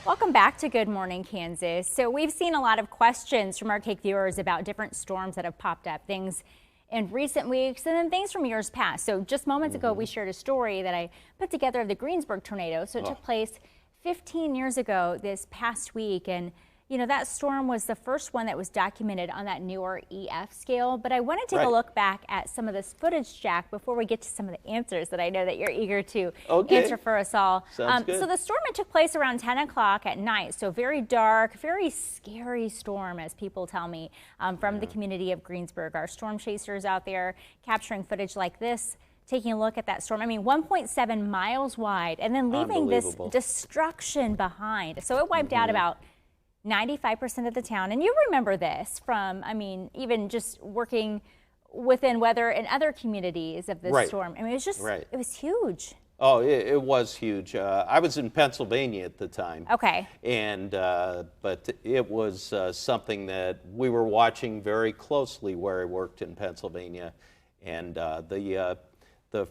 Welcome back to Good Morning Kansas. So we've seen a lot of questions from our Cake viewers about different storms that have popped up, things in recent weeks and then things from years past. So just moments ago, we shared a story that I put together of the Greensburg tornado. So it took place 15 years ago this past week. And you know, that storm was the first one that was documented on that newer EF scale. But I want to take a look back at some of this footage, Jack, before we get to some of the answers that I know that you're eager to answer for us all. Sounds good. So the storm, it took place around 10 o'clock at night. So very dark, very scary storm, as people tell me, from the community of Greensburg. Our storm chasers out there capturing footage like this, taking a look at that storm. I mean, 1.7 miles wide, and then leaving this destruction behind. So it wiped out about 95% of the town. And you remember this from, I mean, even just working within weather in other communities of this storm. I mean, it was just, it was huge. Oh, it was huge. I was in Pennsylvania at the time. Okay. And, but it was something that we were watching very closely where I worked in Pennsylvania. And the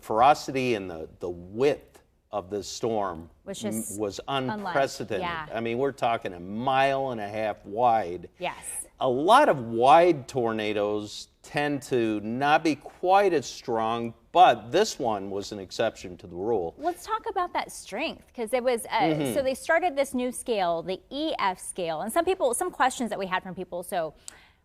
ferocity and the width of the storm was unprecedented. I mean, we're talking 1.5 miles wide. Yes. A lot of wide tornadoes tend to not be quite as strong, but this one was an exception to the rule. Let's talk about that strength, because it was, so they started this new scale, the EF scale, and some questions that we had from people, so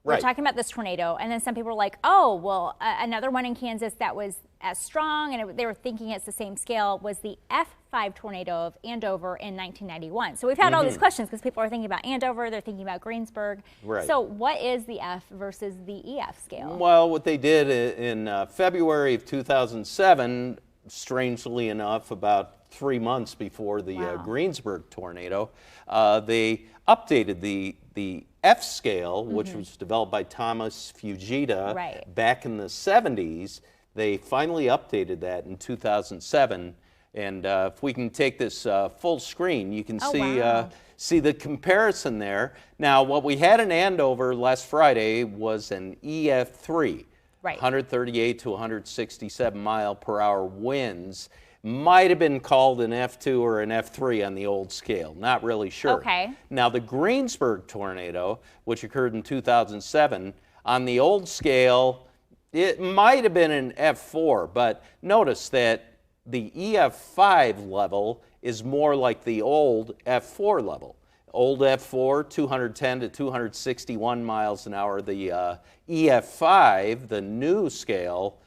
we're talking about this tornado, and then some people were like, oh, well, another one in Kansas that was as strong, and they were thinking it's the same scale, was the F5 tornado of Andover in 1991. So we've had all these questions because people are thinking about Andover, they're thinking about Greensburg. So what is the F versus the EF scale? Well, what they did in February of 2007, strangely enough, about 3 months before the Greensburg tornado, they updated the F scale, which was developed by Thomas Fujita back in the 70s. They finally updated that in 2007. And if we can take this full screen, you can see the comparison there. Now, what we had in Andover last Friday was an EF3, 138 to 167 mile per hour winds. Might have been called an F2 or an F3 on the old scale. Not really sure. Now, the Greensburg tornado, which occurred in 2007, on the old scale, it might have been an F4, but notice that the EF5 level is more like the old F4 level. Old F4, 210 to 261 miles an hour. The EF5, the new scale,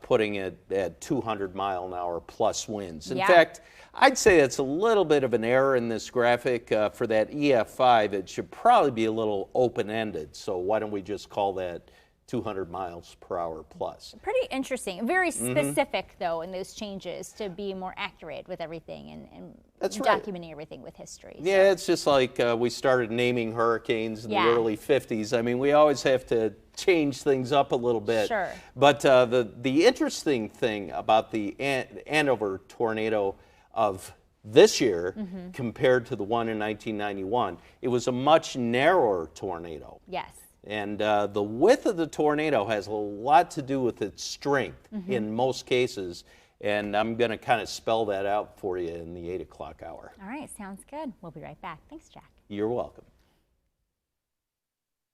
putting it at 200 mile an hour plus winds. In fact, I'd say it's a little bit of an error in this graphic. For that EF5, it should probably be a little open-ended. So why don't we just call that 200 miles per hour plus. Pretty interesting. Very specific, though, in those changes to be more accurate with everything and documenting everything with history. Yeah, it's just like we started naming hurricanes in the early 50s. I mean, we always have to change things up a little bit. But the interesting thing about the Andover tornado of this year compared to the one in 1991, it was a much narrower tornado. And the width of the tornado has a lot to do with its strength in most cases. And I'm going to kind of spell that out for you in the 8 o'clock hour. All right, sounds good. We'll be right back. Thanks, Jack. You're welcome.